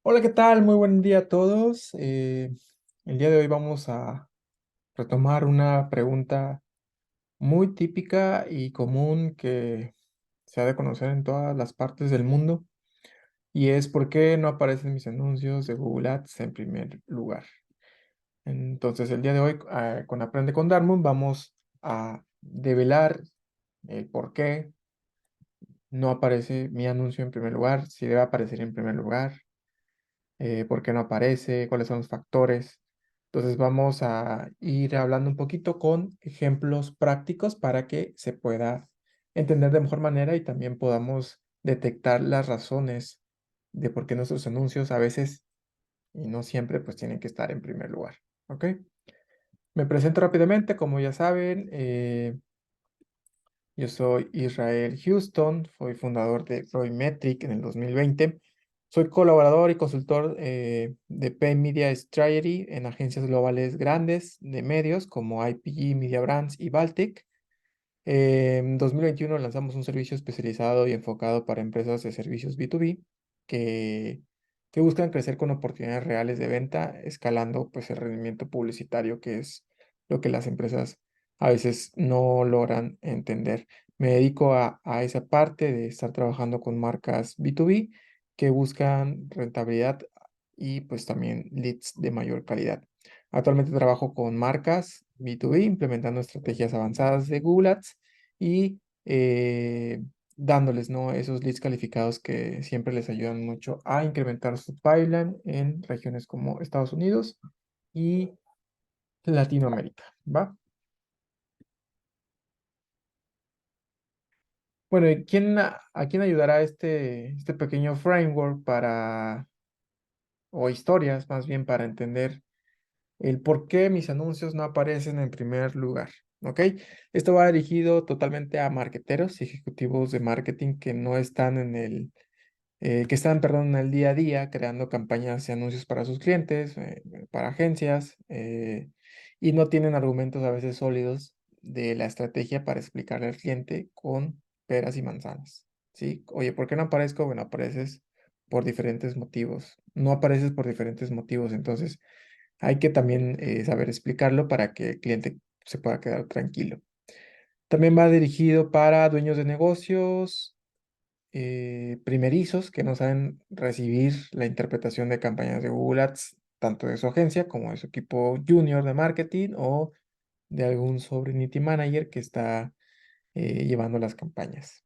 Hola, ¿qué tal? Muy buen día a todos. El día de hoy vamos a retomar una pregunta muy típica y común que se ha de conocer en todas las partes del mundo, y es ¿por qué no aparecen mis anuncios de Google Ads en primer lugar? Entonces, el día de hoy, con Aprende con Darwin, vamos a develar el por qué no aparece mi anuncio en primer lugar, si debe aparecer en primer lugar, por qué no aparece, cuáles son los factores. Entonces vamos a ir hablando un poquito con ejemplos prácticos para que se pueda entender de mejor manera y también podamos detectar las razones de por qué nuestros anuncios a veces y no siempre pues tienen que estar en primer lugar. ¿Ok? Me presento rápidamente, como ya saben, yo soy Israel Houston, soy fundador de Roymetric en el 2020. Soy colaborador y consultor de Pay Media Strategy en agencias globales grandes de medios como IPG, Media Brands y Baltic. En 2021 lanzamos un servicio especializado y enfocado para empresas de servicios B2B que, que buscan crecer con oportunidades reales de venta, escalando pues el rendimiento publicitario, que es lo que las empresas a veces no logran entender. Me dedico a esa parte de estar trabajando con marcas B2B que buscan rentabilidad y pues también leads de mayor calidad. Actualmente trabajo con marcas B2B implementando estrategias avanzadas de Google Ads y dándoles, ¿no?, esos leads calificados que siempre les ayudan mucho a incrementar su pipeline en regiones como Estados Unidos y Latinoamérica, ¿va? Bueno, ¿y a quién ayudará este pequeño framework o historias más bien para entender el por qué mis anuncios no aparecen en primer lugar? ¿Ok? Esto va dirigido totalmente a marketeros y ejecutivos de marketing que no están que están, perdón, en el día a día creando campañas y anuncios para sus clientes, para agencias, y no tienen argumentos a veces sólidos de la estrategia para explicarle al cliente con peras y manzanas, ¿sí? Oye, ¿por qué no aparezco? Bueno, apareces por diferentes motivos. No apareces por diferentes motivos, entonces hay que también saber explicarlo para que el cliente se pueda quedar tranquilo. También va dirigido para dueños de negocios primerizos que no saben recibir la interpretación de campañas de Google Ads, tanto de su agencia como de su equipo junior de marketing o de algún sobrinity manager que está llevando las campañas.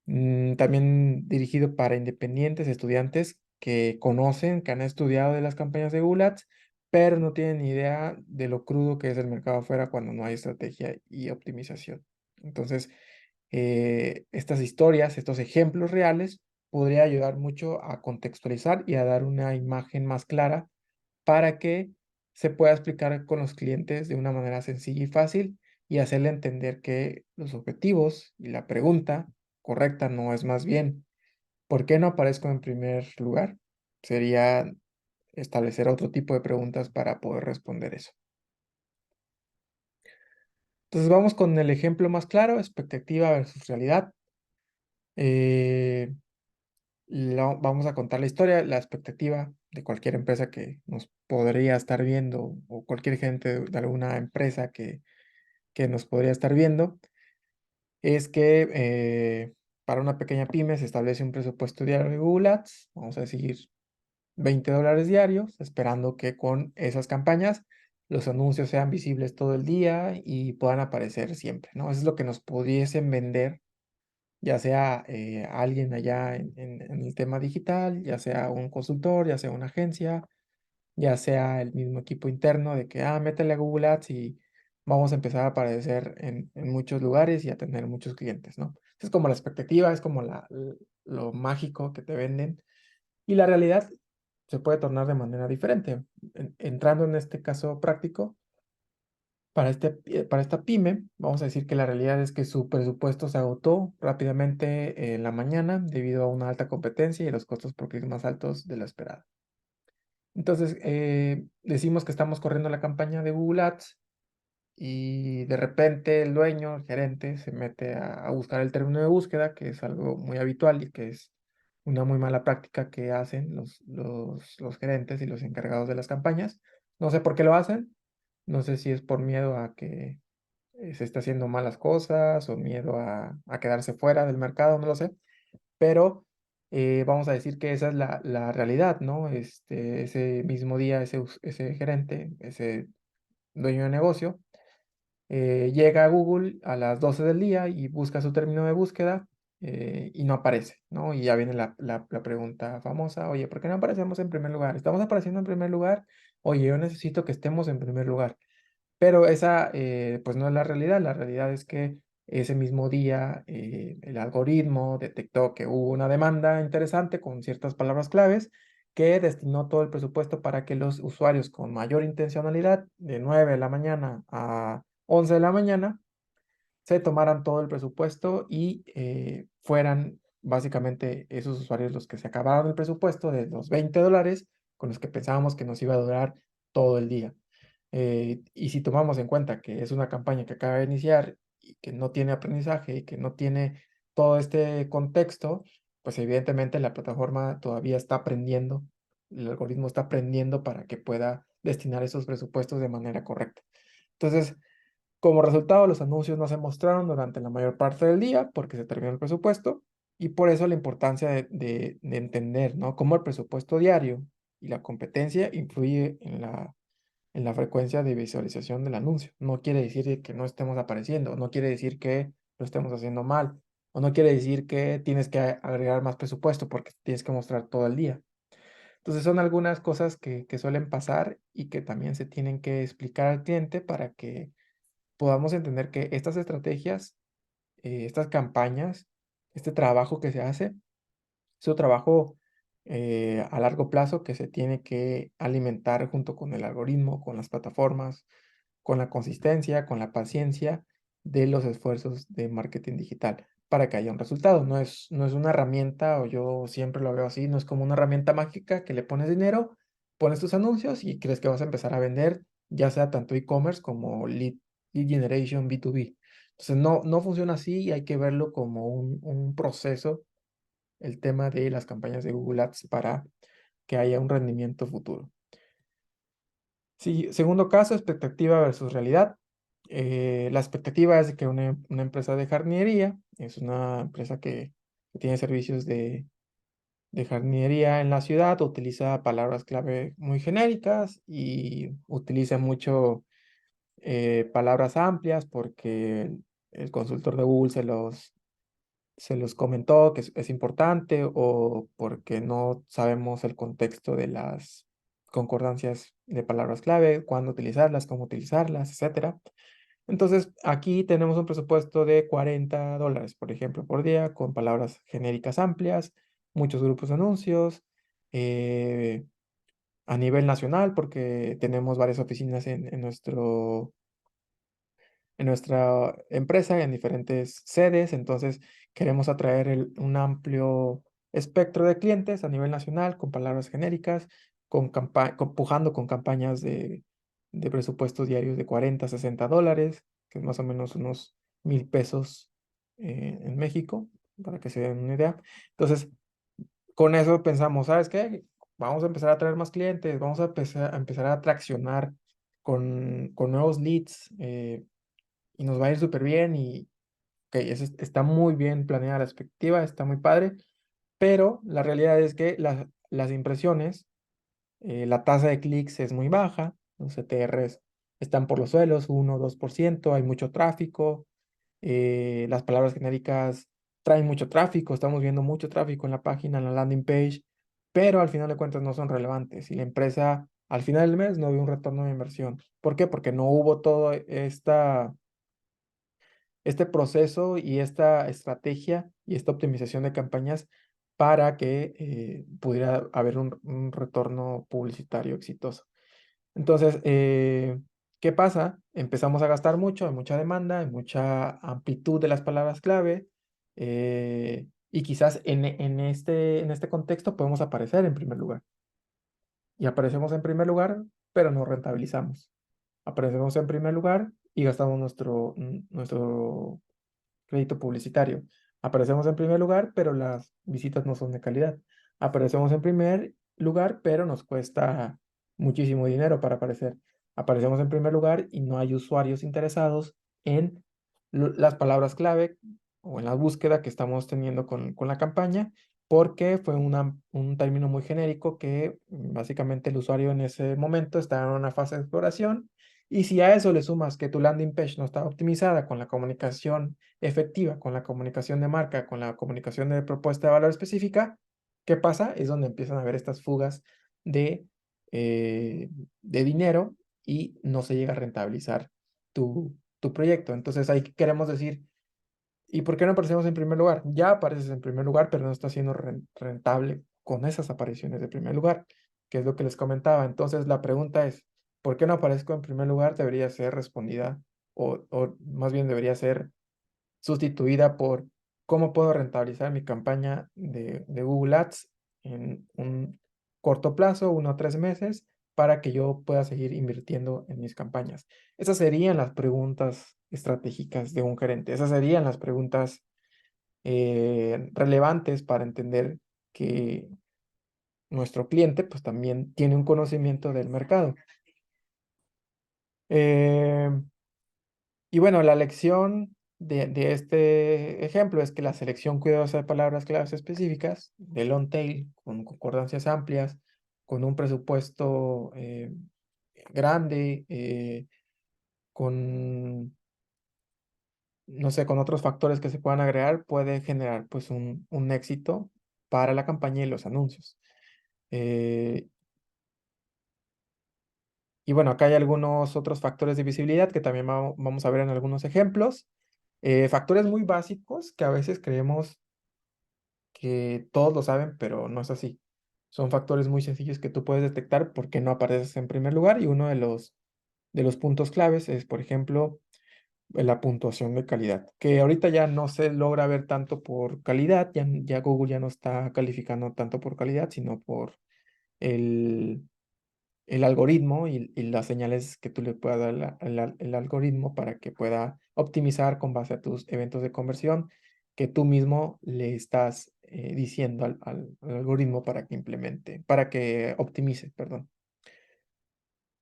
También dirigido para independientes, estudiantes que conocen, que han estudiado de las campañas de Google Ads, pero no tienen ni idea de lo crudo que es el mercado afuera cuando no hay estrategia y optimización. Entonces, estas historias, estos ejemplos reales, podría ayudar mucho a contextualizar y a dar una imagen más clara para que se pueda explicar con los clientes de una manera sencilla y fácil y hacerle entender que los objetivos y la pregunta correcta no es más bien, ¿por qué no aparezco en primer lugar? Sería establecer otro tipo de preguntas para poder responder eso. Entonces vamos con el ejemplo más claro, expectativa versus realidad. Eh, Vamos a contar la historia, la expectativa de cualquier empresa que nos podría estar viendo o cualquier gente de alguna empresa que nos podría estar viendo es que para una pequeña pyme se establece un presupuesto diario de Google Ads, vamos a decir $20 diarios, esperando que con esas campañas los anuncios sean visibles todo el día y puedan aparecer siempre, ¿no? Eso es lo que nos pudiesen vender, ya sea alguien allá en el tema digital, ya sea un consultor, ya sea una agencia, ya sea el mismo equipo interno de que, métele a Google Ads y vamos a empezar a aparecer en muchos lugares y a tener muchos clientes, ¿no? Esa es como la expectativa, es como lo mágico que te venden y la realidad se puede tornar de manera diferente. Entrando en este caso práctico, para esta pyme, vamos a decir que la realidad es que su presupuesto se agotó rápidamente en la mañana debido a una alta competencia y los costos por clic más altos de lo esperado. Entonces, decimos que estamos corriendo la campaña de Google Ads y de repente el dueño, el gerente, se mete a buscar el término de búsqueda, que es algo muy habitual y que es una muy mala práctica que hacen los gerentes y los encargados de las campañas. No sé por qué lo hacen, no sé si es por miedo a que se está haciendo malas cosas o miedo a quedarse fuera del mercado, no lo sé, pero vamos a decir que esa es la realidad, ¿no? Ese mismo día, ese gerente, ese dueño de negocio, llega a Google a las 12 del día y busca su término de búsqueda y no aparece, ¿no? Y ya viene la pregunta famosa, oye, ¿por qué no aparecemos en primer lugar? ¿Estamos apareciendo en primer lugar? Oye, yo necesito que estemos en primer lugar. Pero esa, pues no es la realidad es que ese mismo día el algoritmo detectó que hubo una demanda interesante con ciertas palabras claves que destinó todo el presupuesto para que los usuarios con mayor intencionalidad, de 9 de la mañana a 11 de la mañana, se tomaran todo el presupuesto y fueran básicamente esos usuarios los que se acabaron el presupuesto de los $20 con los que pensábamos que nos iba a durar todo el día. Y si tomamos en cuenta que es una campaña que acaba de iniciar y que no tiene aprendizaje y que no tiene todo este contexto, pues evidentemente la plataforma todavía está aprendiendo, el algoritmo está aprendiendo para que pueda destinar esos presupuestos de manera correcta. Entonces, como resultado, los anuncios no se mostraron durante la mayor parte del día porque se terminó el presupuesto y por eso la importancia de entender, ¿no? Cómo el presupuesto diario y la competencia influye en la frecuencia de visualización del anuncio. No quiere decir que no estemos apareciendo, no quiere decir que lo estemos haciendo mal, o no quiere decir que tienes que agregar más presupuesto porque tienes que mostrar todo el día. Entonces son algunas cosas que suelen pasar y que también se tienen que explicar al cliente para que podamos entender que estas estrategias, estas campañas, este trabajo que se hace, es un trabajo a largo plazo que se tiene que alimentar junto con el algoritmo, con las plataformas, con la consistencia, con la paciencia de los esfuerzos de marketing digital para que haya un resultado. No es una herramienta, o yo siempre lo veo así, no es como una herramienta mágica que le pones dinero, pones tus anuncios y crees que vas a empezar a vender, ya sea tanto e-commerce como lead generation B2B. Entonces no funciona así y hay que verlo como un proceso, el tema de las campañas de Google Ads para que haya un rendimiento futuro. Sí, segundo caso, expectativa versus realidad. La expectativa es de que una empresa de jardinería, es una empresa que tiene servicios de jardinería en la ciudad, utiliza palabras clave muy genéricas y utiliza mucho palabras amplias porque el consultor de Google se los comentó que es importante o porque no sabemos el contexto de las concordancias de palabras clave, cuándo utilizarlas, cómo utilizarlas, etcétera. Entonces, aquí tenemos un presupuesto de $40, por ejemplo, por día, con palabras genéricas amplias, muchos grupos de anuncios, eh, a nivel nacional, porque tenemos varias oficinas en nuestra empresa, en diferentes sedes, entonces queremos atraer un amplio espectro de clientes a nivel nacional con palabras genéricas, pujando con campañas de presupuestos diarios de $40 a $60, que es más o menos unos 1,000 pesos en México, para que se den una idea. Entonces, con eso pensamos, ¿sabes qué? Vamos a empezar a traer más clientes, vamos a empezar a traccionar con nuevos leads. Y nos va a ir súper bien y ok, está muy bien planeada la expectativa, está muy padre, pero la realidad es que las impresiones, la tasa de clics es muy baja, los CTRs están por los suelos, 1 o 2%, hay mucho tráfico, las palabras genéricas traen mucho tráfico, estamos viendo mucho tráfico en la página, en la landing page, pero al final de cuentas no son relevantes y la empresa al final del mes no ve un retorno de inversión. ¿Por qué? Porque no hubo todo este proceso y esta estrategia y esta optimización de campañas para que pudiera haber un retorno publicitario exitoso. Entonces, ¿qué pasa? Empezamos a gastar mucho, hay mucha demanda, hay mucha amplitud de las palabras clave y quizás en este contexto podemos aparecer en primer lugar. Y aparecemos en primer lugar, pero no rentabilizamos. Aparecemos en primer lugar y gastamos nuestro crédito publicitario. Aparecemos en primer lugar, pero las visitas no son de calidad. Aparecemos en primer lugar, pero nos cuesta muchísimo dinero para aparecer. Aparecemos en primer lugar y no hay usuarios interesados en las palabras clave o en la búsqueda que estamos teniendo con la campaña, porque fue un término muy genérico que básicamente el usuario en ese momento está en una fase de exploración. Y si a eso le sumas que tu landing page no está optimizada con la comunicación efectiva, con la comunicación de marca, con la comunicación de propuesta de valor específica, ¿qué pasa? Es donde empiezan a haber estas fugas de, de dinero y no se llega a rentabilizar tu proyecto. Entonces ahí queremos decir, ¿y por qué no aparecemos en primer lugar? Ya apareces en primer lugar, pero no está siendo rentable con esas apariciones de primer lugar, que es lo que les comentaba. Entonces la pregunta es, ¿por qué no aparezco en primer lugar? Debería ser respondida o más bien debería ser sustituida por cómo puedo rentabilizar mi campaña de Google Ads en un corto plazo, 1 o 3 meses, para que yo pueda seguir invirtiendo en mis campañas. Esas serían las preguntas estratégicas de un gerente. Esas serían las preguntas relevantes para entender que nuestro cliente pues también tiene un conocimiento del mercado. Eh, Y bueno, la lección de este ejemplo es que la selección cuidadosa de palabras claves específicas, de long tail, con concordancias amplias, con un presupuesto grande, con, no sé, con otros factores que se puedan agregar, puede generar pues un éxito para la campaña y los anuncios. Eh, y bueno, acá hay algunos otros factores de visibilidad que también vamos a ver en algunos ejemplos. Factores muy básicos que a veces creemos que todos lo saben, pero no es así. Son factores muy sencillos que tú puedes detectar porque no apareces en primer lugar y uno de los puntos claves es, por ejemplo, la puntuación de calidad, que ahorita ya no se logra ver tanto por calidad, ya Google ya no está calificando tanto por calidad, sino por el, el algoritmo y las señales que tú le puedas dar el algoritmo para que pueda optimizar con base a tus eventos de conversión que tú mismo le estás diciendo al algoritmo para que implemente, para que optimice, perdón.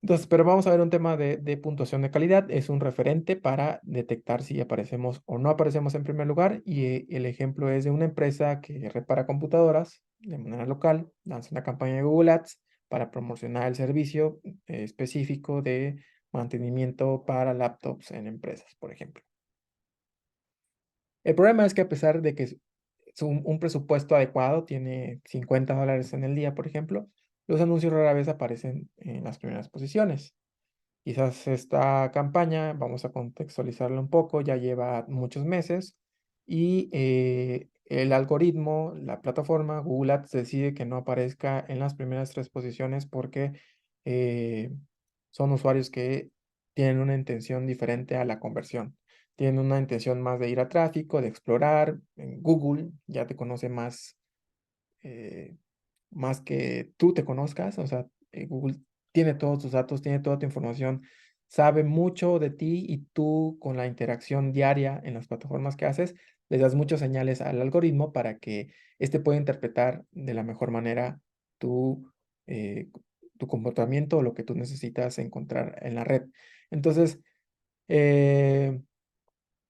Entonces, pero vamos a ver un tema de puntuación de calidad. Es un referente para detectar si aparecemos o no aparecemos en primer lugar. Y el ejemplo es de una empresa que repara computadoras de manera local, lanza una campaña de Google Ads para promocionar el servicio específico de mantenimiento para laptops en empresas, por ejemplo. El problema es que a pesar de que es un presupuesto adecuado, tiene $50 en el día, por ejemplo, los anuncios rara vez aparecen en las primeras posiciones. Quizás esta campaña, vamos a contextualizarla un poco, ya lleva muchos meses y el algoritmo, la plataforma Google Ads decide que no aparezca en las primeras 3 posiciones porque eh, son usuarios que tienen una intención diferente a la conversión. Tienen una intención más de ir a tráfico, de explorar. En Google ya te conoce eh, más que tú te conozcas, o sea, Google tiene todos tus datos, tiene toda tu información, sabe mucho de ti y tú con la interacción diaria en las plataformas que haces, le das muchas señales al algoritmo para que éste pueda interpretar de la mejor manera tu, eh, tu comportamiento o lo que tú necesitas encontrar en la red. Entonces, eh,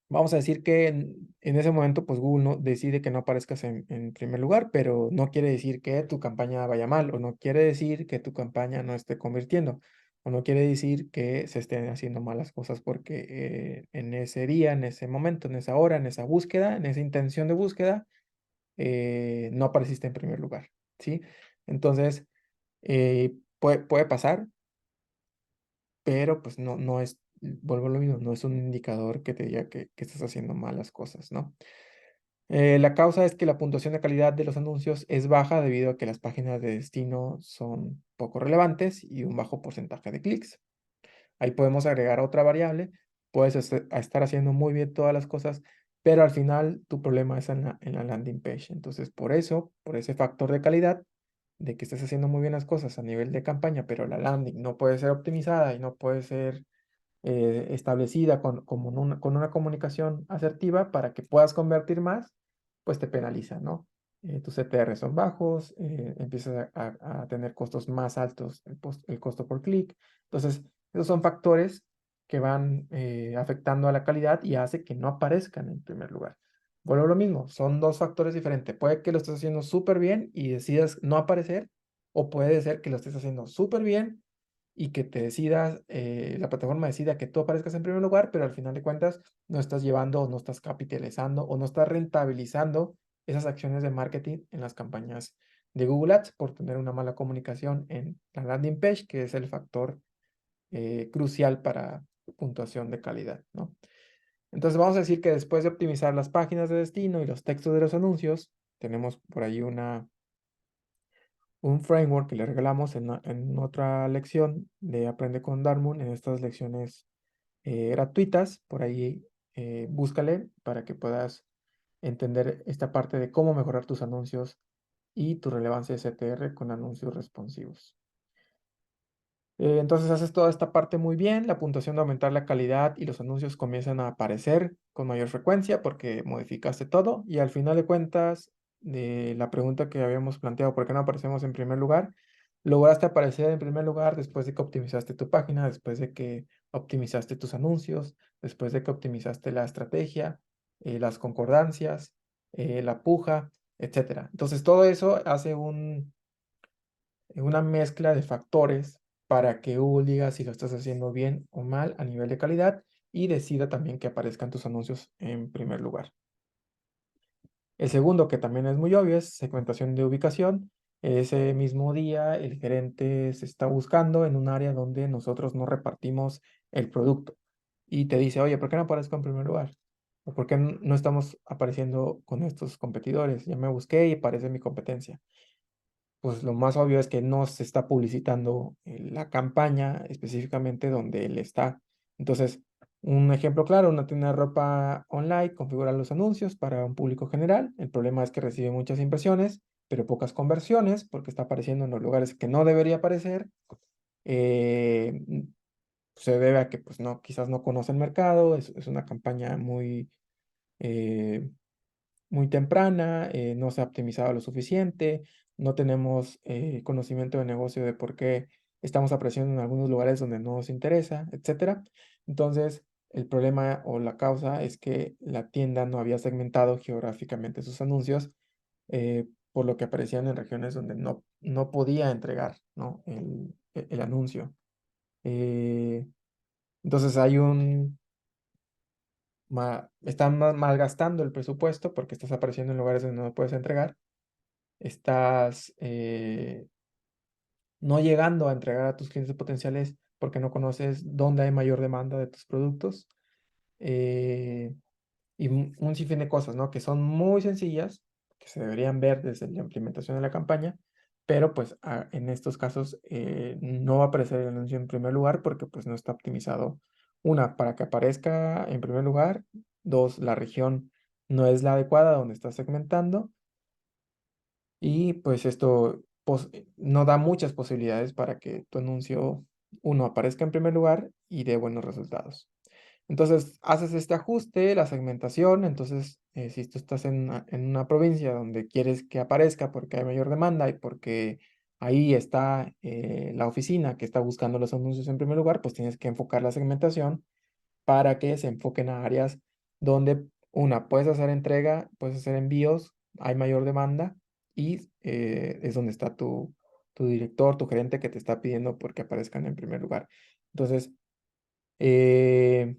vamos a decir que en ese momento, pues Google no, decide que no aparezcas en primer lugar, pero no quiere decir que tu campaña vaya mal, o no quiere decir que tu campaña no esté convirtiendo, o no quiere decir que se estén haciendo malas cosas, porque en ese día, en ese momento, en esa hora, en esa búsqueda, en esa intención de búsqueda, no apareciste en primer lugar, ¿sí? Entonces, puede pasar, pero pues no es, vuelvo a lo mismo, no es un indicador que te diga que estás haciendo malas cosas, ¿no? La causa es que la puntuación de calidad de los anuncios es baja debido a que las páginas de destino son poco relevantes y un bajo porcentaje de clics. Ahí podemos agregar otra variable. Puedes estar haciendo muy bien todas las cosas, pero al final tu problema es en la landing page. Entonces, por eso, por ese factor de calidad, de que estés haciendo muy bien las cosas a nivel de campaña, pero la landing no puede ser optimizada y no puede ser establecida con una comunicación asertiva para que puedas convertir más, pues te penaliza, ¿no? Tus CTR son bajos, empiezas a tener costos más altos, el costo por clic. Entonces, esos son factores que van afectando a la calidad y hace que no aparezcan en primer lugar. Vuelvo a lo mismo, son dos factores diferentes. Puede que lo estés haciendo súper bien y decidas no aparecer, o puede ser que lo estés haciendo súper bien y que te decidas, la plataforma decida que tú aparezcas en primer lugar, pero al final de cuentas no estás llevando o no estás capitalizando o no estás rentabilizando esas acciones de marketing en las campañas de Google Ads por tener una mala comunicación en la landing page, que es el factor crucial para puntuación de calidad, ¿no? Entonces vamos a decir que después de optimizar las páginas de destino y los textos de los anuncios, tenemos por ahí un framework que le regalamos en otra lección de Aprende con Darmoon, en estas lecciones gratuitas. Por ahí búscale para que puedas entender esta parte de cómo mejorar tus anuncios y tu relevancia de CTR con anuncios responsivos. Entonces haces toda esta parte muy bien, la puntuación de aumentar la calidad y los anuncios comienzan a aparecer con mayor frecuencia porque modificaste todo y al final de cuentas, de la pregunta que habíamos planteado, ¿por qué no aparecemos en primer lugar? Lograste aparecer en primer lugar después de que optimizaste tu página, después de que optimizaste tus anuncios, después de que optimizaste la estrategia, las concordancias, la puja, etcétera. Entonces todo eso hace una mezcla de factores para que Google diga si lo estás haciendo bien o mal a nivel de calidad y decida también que aparezcan tus anuncios en primer lugar. El segundo, que también es muy obvio, es segmentación de ubicación. Ese mismo día el gerente se está buscando en un área donde nosotros no repartimos el producto y te dice, oye, ¿por qué no aparezco en primer lugar? ¿O por qué no estamos apareciendo con estos competidores? Ya me busqué y aparece mi competencia. Pues lo más obvio es que no se está publicitando la campaña específicamente donde él está. Entonces, un ejemplo claro, una tienda de ropa online configura los anuncios para un público general. El problema es que recibe muchas impresiones, pero pocas conversiones porque está apareciendo en los lugares que no debería aparecer. Eh, mm, Se debe a que pues no, quizás no conoce el mercado, es una campaña eh, muy temprana, no se ha optimizado lo suficiente, no tenemos conocimiento de negocio de por qué estamos apareciendo en algunos lugares donde no nos interesa, etcétera. Entonces, el problema o la causa es que la tienda no había segmentado geográficamente sus anuncios, por lo que aparecían en regiones donde no podía entregar, ¿no? el anuncio. Eh, entonces hay están malgastando el presupuesto porque estás apareciendo en lugares donde no puedes entregar, estás no llegando a entregar a tus clientes potenciales porque no conoces dónde hay mayor demanda de tus productos, eh, y un sinfín de cosas, ¿no? Que son muy sencillas, que se deberían ver desde la implementación de la campaña, pero pues en estos casos no va a aparecer el anuncio en primer lugar porque pues no está optimizado. Una, para que aparezca en primer lugar. Dos, la región no es la adecuada donde estás segmentando. Y pues esto no da muchas posibilidades para que tu anuncio, uno, aparezca en primer lugar y dé buenos resultados. Entonces, haces este ajuste, la segmentación. Entonces, si tú estás en una provincia donde quieres que aparezca porque hay mayor demanda y porque ahí está la oficina que está buscando los anuncios en primer lugar, pues tienes que enfocar la segmentación para que se enfoquen a áreas donde, una, puedes hacer entrega, puedes hacer envíos, hay mayor demanda y es donde está tu director, tu gerente que te está pidiendo porque aparezcan en primer lugar. Entonces, eh,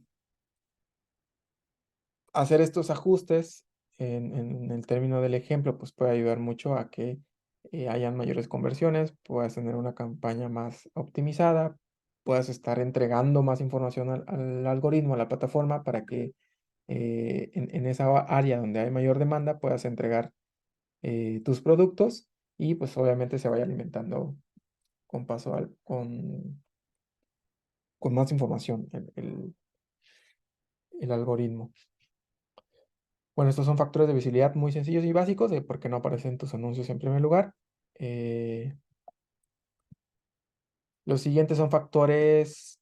hacer estos ajustes en el término del ejemplo, pues puede ayudar mucho a que hayan mayores conversiones, puedas tener una campaña más optimizada, puedas estar entregando más información al algoritmo, a la plataforma, para que en esa área donde hay mayor demanda puedas entregar tus productos y pues obviamente se vaya alimentando con con más información el algoritmo. Bueno, estos son factores de visibilidad muy sencillos y básicos de por qué no aparecen tus anuncios en primer lugar. Eh, los siguientes son factores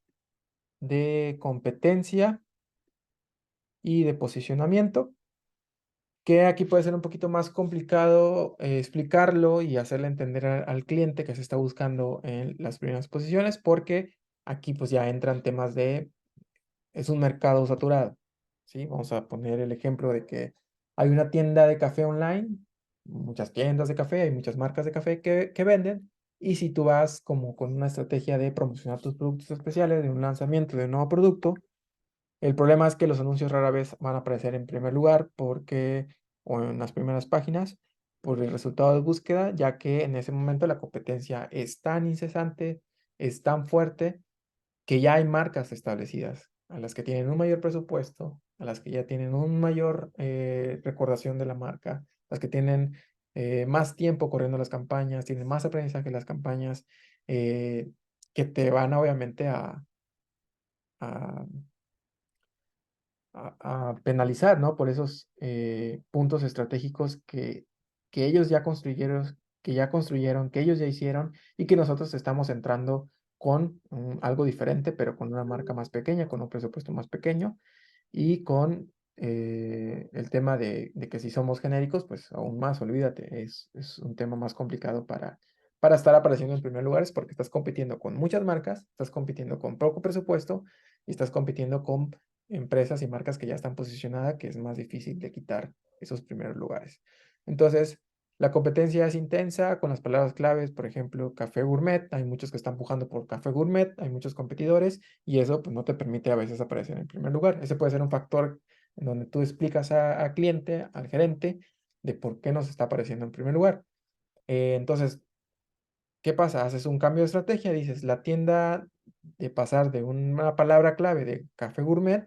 de competencia y de posicionamiento. que aquí puede ser un poquito más complicado explicarlo y hacerle entender al cliente que se está buscando en las primeras posiciones, porque aquí pues ya entran temas de, es un mercado saturado, ¿sí? Vamos a poner el ejemplo de que hay una tienda de café online, muchas tiendas de café, hay muchas marcas de café que venden, y si tú vas como con una estrategia de promocionar tus productos especiales, de un lanzamiento de un nuevo producto, el problema es que los anuncios rara vez van a aparecer en primer lugar porque, o en las primeras páginas, por el resultado de búsqueda, ya que en ese momento la competencia es tan incesante, es tan fuerte, que ya hay marcas establecidas, a las que tienen un mayor presupuesto, a las que ya tienen un mayor recordación de la marca, las que tienen más tiempo corriendo las campañas, tienen más aprendizaje en las campañas, eh, que te van obviamente a a penalizar, ¿no? Por esos puntos estratégicos que ellos ya construyeron, que ellos ya hicieron y que nosotros estamos entrando con algo diferente, pero con una marca más pequeña, con un presupuesto más pequeño y con el tema de que si somos genéricos, pues aún más, olvídate, es un tema más complicado para estar apareciendo en primer lugar, es porque estás compitiendo con muchas marcas, estás compitiendo con poco presupuesto y estás compitiendo con empresas y marcas que ya están posicionadas, que es más difícil de quitar esos primeros lugares. Entonces, la competencia es intensa con las palabras claves, por ejemplo, café gourmet, hay muchos que están pujando por café gourmet, hay muchos competidores y eso pues no te permite a veces aparecer en primer lugar. Ese puede ser un factor en donde tú explicas al cliente, al gerente, de por qué nos está apareciendo en primer lugar. Entonces, ¿qué pasa? Haces un cambio de estrategia, dices, la tienda de pasar de una palabra clave de café gourmet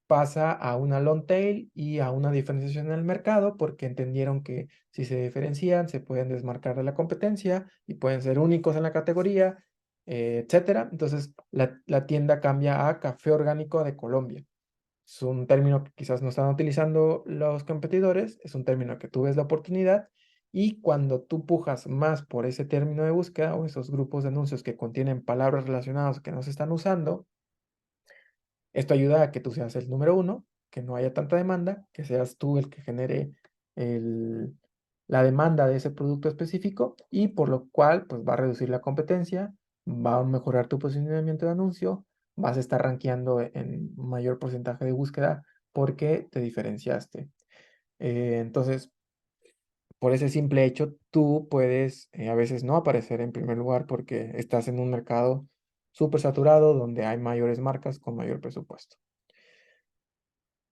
pasa a una long tail y a una diferenciación en el mercado porque entendieron que si se diferencian se pueden desmarcar de la competencia y pueden ser únicos en la categoría, etcétera. Entonces la tienda cambia a café orgánico de Colombia. Es un término que quizás no están utilizando los competidores, es un término que tú ves la oportunidad y cuando tú pujas más por ese término de búsqueda o esos grupos de anuncios que contienen palabras relacionadas que no se están usando, esto ayuda a que tú seas el número uno, que no haya tanta demanda, que seas tú el que genere el- la demanda de ese producto específico y por lo cual pues va a reducir la competencia, va a mejorar tu posicionamiento de anuncio, vas a estar rankeando en mayor porcentaje de búsqueda porque te diferenciaste. Entonces, por ese simple hecho, tú puedes a veces no aparecer en primer lugar porque estás en un mercado súper saturado donde hay mayores marcas con mayor presupuesto.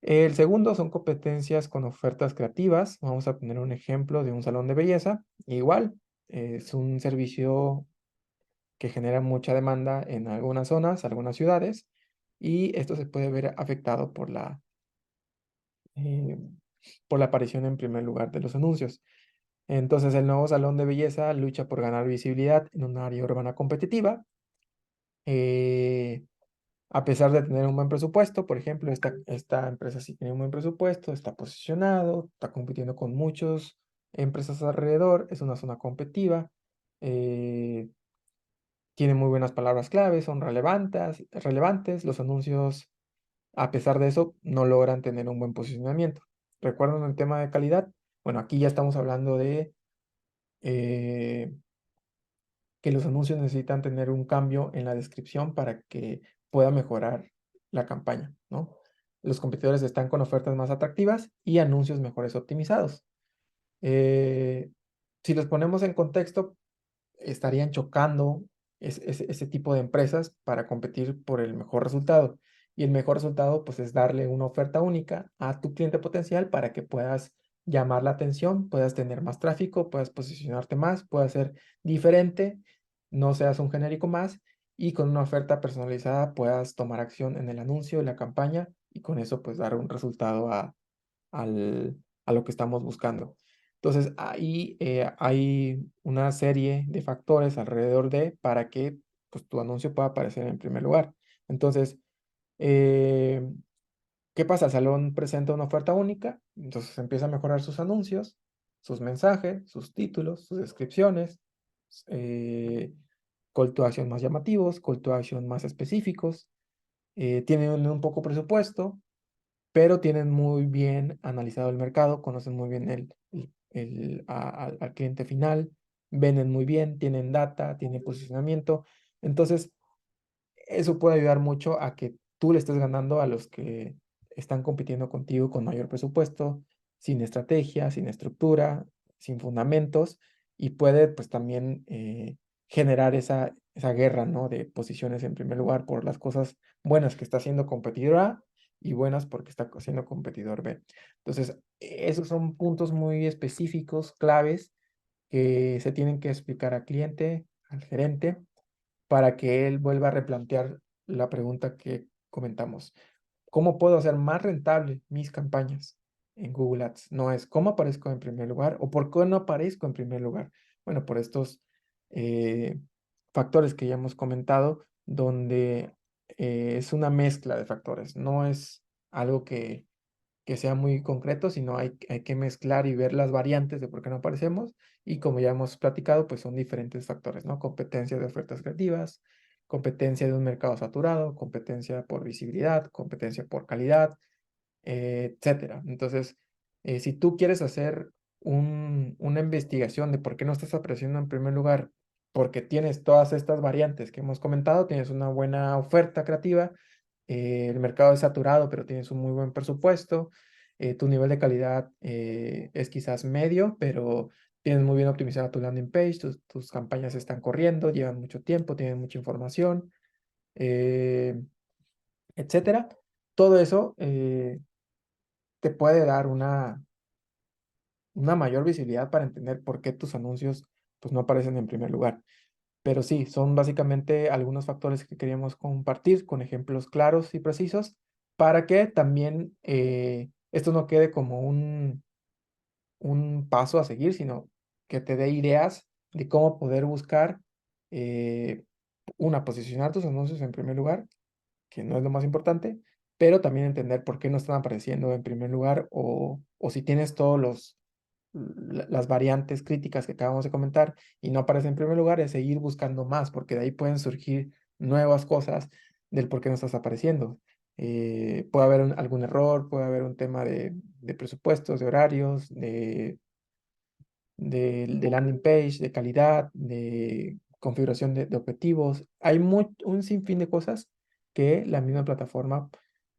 El segundo son competencias con ofertas creativas. Vamos a poner un ejemplo de un salón de belleza. Igual, es un servicio que genera mucha demanda en algunas zonas, algunas ciudades, y esto se puede ver afectado eh, por la aparición en primer lugar de los anuncios. Entonces, el nuevo salón de belleza lucha por ganar visibilidad en un área urbana competitiva. eh, A pesar de tener un buen presupuesto, por ejemplo, esta empresa sí tiene un buen presupuesto, está posicionado, está compitiendo con muchas empresas alrededor, es una zona competitiva, eh, tiene muy buenas palabras clave, son relevantes, los anuncios, a pesar de eso, no logran tener un buen posicionamiento. ¿Recuerdan el tema de calidad? Bueno, aquí ya estamos hablando de eh, que los anuncios necesitan tener un cambio en la descripción para que pueda mejorar la campaña, ¿no? Los competidores están con ofertas más atractivas y anuncios mejores optimizados. Eh, si los ponemos en contexto, estarían chocando ese tipo de empresas para competir por el mejor resultado. Y el mejor resultado, pues, es darle una oferta única a tu cliente potencial para que puedas llamar la atención, puedas tener más tráfico, puedas posicionarte más, puedas ser diferente, no seas un genérico más y con una oferta personalizada puedas tomar acción en el anuncio, en la campaña y con eso pues dar un resultado al- a lo que estamos buscando. Entonces, ahí hay una serie de factores alrededor de para que pues, tu anuncio pueda aparecer en primer lugar. Entonces, eh, ¿qué pasa? El salón presenta una oferta única, entonces empieza a mejorar sus anuncios, sus mensajes, sus títulos, sus descripciones, eh, call to action más llamativos, call to action más específicos, tienen un poco presupuesto, pero tienen muy bien analizado el mercado, conocen muy bien al cliente final, venden muy bien, tienen data, tienen posicionamiento. Entonces, eso puede ayudar mucho a que tú le estés ganando a los que están compitiendo contigo con mayor presupuesto, sin estrategia, sin estructura, sin fundamentos, y puede pues también generar esa guerra, ¿no? De posiciones en primer lugar por las cosas buenas que está haciendo competidor A y buenas porque está haciendo competidor B. Entonces, esos son puntos muy específicos, claves, que se tienen que explicar al cliente, al gerente, para que él vuelva a replantear la pregunta que comentamos. ¿Cómo puedo hacer más rentable mis campañas en Google Ads? No es cómo aparezco en primer lugar o por qué no aparezco en primer lugar. Bueno, por estos eh, factores que ya hemos comentado, donde es una mezcla de factores, no es algo que sea muy concreto, sino hay que mezclar y ver las variantes de por qué no aparecemos. Y como ya hemos platicado, pues son diferentes factores, ¿no? Competencia de ofertas creativas, competencia de un mercado saturado, competencia por visibilidad, competencia por calidad, etcétera. Entonces, si tú quieres hacer una investigación de por qué no estás apareciendo en primer lugar, porque tienes todas estas variantes que hemos comentado, tienes una buena oferta creativa, el mercado es saturado, pero tienes un muy buen presupuesto, tu nivel de calidad es quizás medio, pero tienes muy bien optimizada tu landing page, tus campañas están corriendo, llevan mucho tiempo, tienen mucha información, eh, etcétera. Todo eso te puede dar una mayor visibilidad para entender por qué tus anuncios pues, no aparecen en primer lugar. Pero sí, son básicamente algunos factores que queríamos compartir con ejemplos claros y precisos para que también esto no quede como un paso a seguir, sino que te dé ideas de cómo poder buscar, eh, posicionar tus anuncios en primer lugar, que no es lo más importante, pero también entender por qué no están apareciendo en primer lugar o si tienes todos las variantes críticas que acabamos de comentar y no aparece en primer lugar, es seguir buscando más, porque de ahí pueden surgir nuevas cosas del por qué no estás apareciendo. Puede haber algún error, puede haber un tema de presupuestos, de horarios, de landing page, de calidad, de configuración de objetivos. Hay un sinfín de cosas que la misma plataforma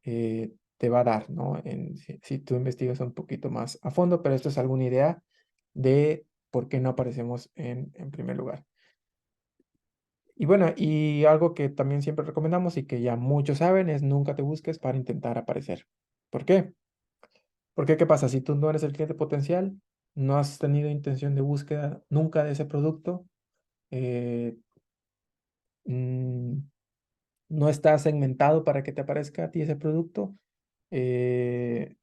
te va a dar, ¿no? Si tú investigas un poquito más a fondo, pero esto es alguna idea de por qué no aparecemos en primer lugar. Y bueno, y algo que también siempre recomendamos y que ya muchos saben es nunca te busques para intentar aparecer. ¿Por qué? Porque, ¿qué pasa? Si tú no eres el cliente potencial, no has tenido intención de búsqueda nunca de ese producto, eh, mm, no estás segmentado para que te aparezca a ti ese producto, eh,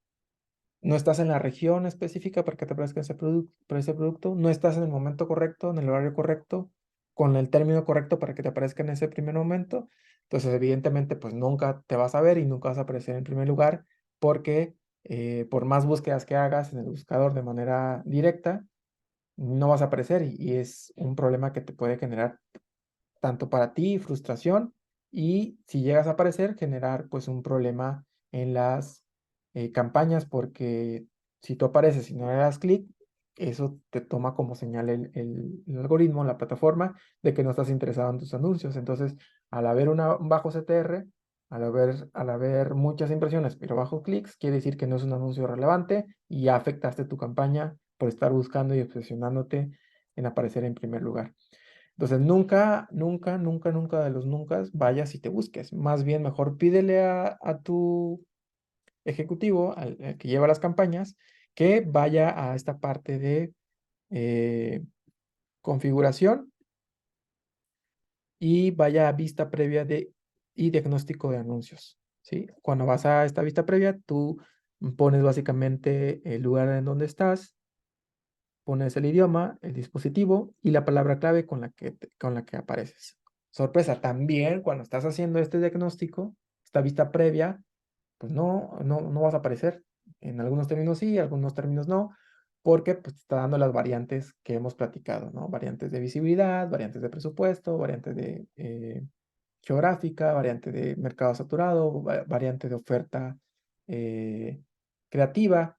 no estás en la región específica para que te aparezca ese producto, no estás en el momento correcto, en el horario correcto, con el término correcto para que te aparezca en ese primer momento. Entonces, evidentemente, pues nunca te vas a ver y nunca vas a aparecer en primer lugar porque por más búsquedas que hagas en el buscador de manera directa, no vas a aparecer y es un problema que te puede generar tanto para ti, frustración, y si llegas a aparecer, generar pues un problema en las campañas, porque si tú apareces y no le das clic, eso te toma como señal el algoritmo, la plataforma, de que no estás interesado en tus anuncios. Entonces, al haber un bajo CTR, al haber muchas impresiones, pero bajo clics, quiere decir que no es un anuncio relevante y ya afectaste tu campaña por estar buscando y obsesionándote en aparecer en primer lugar. Entonces, nunca, nunca, nunca, nunca de los nunca vayas y te busques. Más bien, mejor pídele a tu ejecutivo, al que lleva las campañas, que vaya a esta parte de configuración y vaya a vista previa y diagnóstico de anuncios, ¿sí? Cuando vas a esta vista previa, tú pones básicamente el lugar en donde estás, pones el idioma, el dispositivo y la palabra clave con la que apareces. Sorpresa, también cuando estás haciendo este diagnóstico, esta vista previa, pues no vas a aparecer. En algunos términos sí, en algunos términos no, porque pues, te está dando las variantes que hemos platicado, ¿no? Variantes de visibilidad, variantes de presupuesto, variantes de geográfica, variante de mercado saturado, variante de oferta creativa.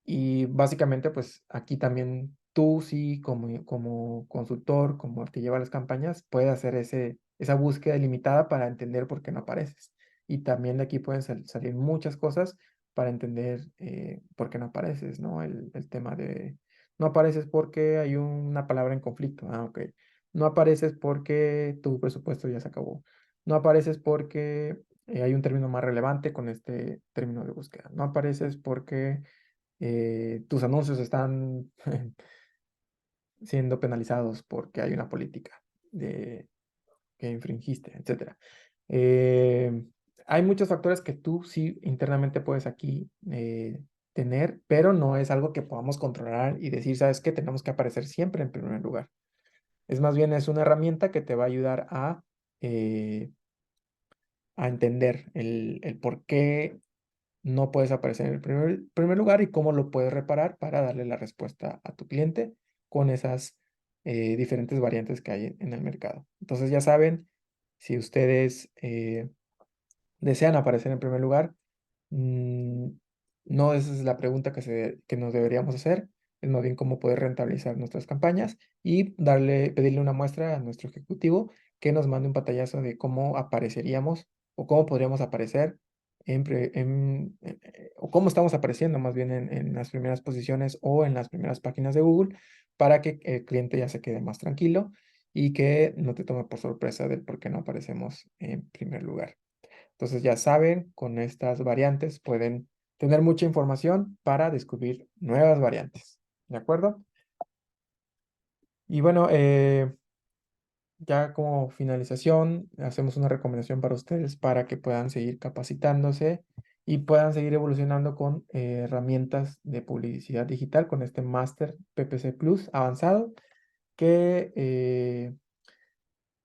Y básicamente, pues aquí también tú sí, como consultor, como el que lleva las campañas, puedes hacer esa búsqueda ilimitada para entender por qué no apareces. Y también de aquí pueden salir muchas cosas para entender por qué no apareces, ¿no? El tema de no apareces porque hay una palabra en conflicto. Ah, ok. No apareces porque tu presupuesto ya se acabó. No apareces porque hay un término más relevante con este término de búsqueda. No apareces porque tus anuncios están siendo penalizados porque hay una política de que infringiste, etcétera. Eh, Hay muchos factores que tú sí internamente puedes aquí tener, pero no es algo que podamos controlar y decir, ¿sabes qué? Tenemos que aparecer siempre en primer lugar. Es más bien es una herramienta que te va a ayudar a entender el por qué no puedes aparecer en el primer lugar y cómo lo puedes reparar para darle la respuesta a tu cliente con esas diferentes variantes que hay en el mercado. Entonces ya saben, si ustedes desean aparecer en primer lugar, mm, no esa es la pregunta que nos deberíamos hacer, es más bien cómo poder rentabilizar nuestras campañas y pedirle una muestra a nuestro ejecutivo que nos mande un pantallazo de cómo apareceríamos o cómo podríamos aparecer o cómo estamos apareciendo más bien en las primeras posiciones o en las primeras páginas de Google para que el cliente ya se quede más tranquilo y que no te tome por sorpresa del por qué no aparecemos en primer lugar. Entonces ya saben, con estas variantes pueden tener mucha información para descubrir nuevas variantes. ¿De acuerdo? Y bueno, ya como finalización, hacemos una recomendación para ustedes para que puedan seguir capacitándose y puedan seguir evolucionando con herramientas de publicidad digital con este máster PPC Plus avanzado, que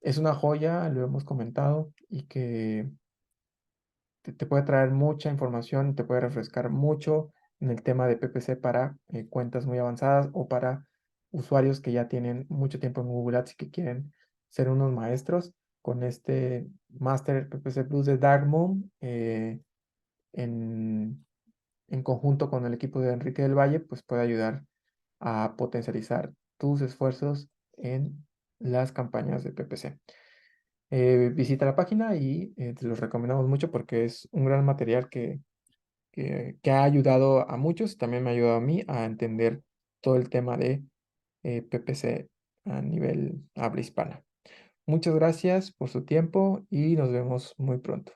es una joya, lo hemos comentado, y que te puede traer mucha información, te puede refrescar mucho en el tema de PPC para cuentas muy avanzadas o para usuarios que ya tienen mucho tiempo en Google Ads y que quieren ser unos maestros. Con este Master PPC Plus de Darkmoon, en, en conjunto con el equipo de Enrique del Valle, pues puede ayudar a potencializar tus esfuerzos en las campañas de PPC. Visita la página y te los recomendamos mucho porque es un gran material que ha ayudado a muchos, también me ha ayudado a mí a entender todo el tema de PPC a nivel habla hispana. Muchas gracias por su tiempo y nos vemos muy pronto.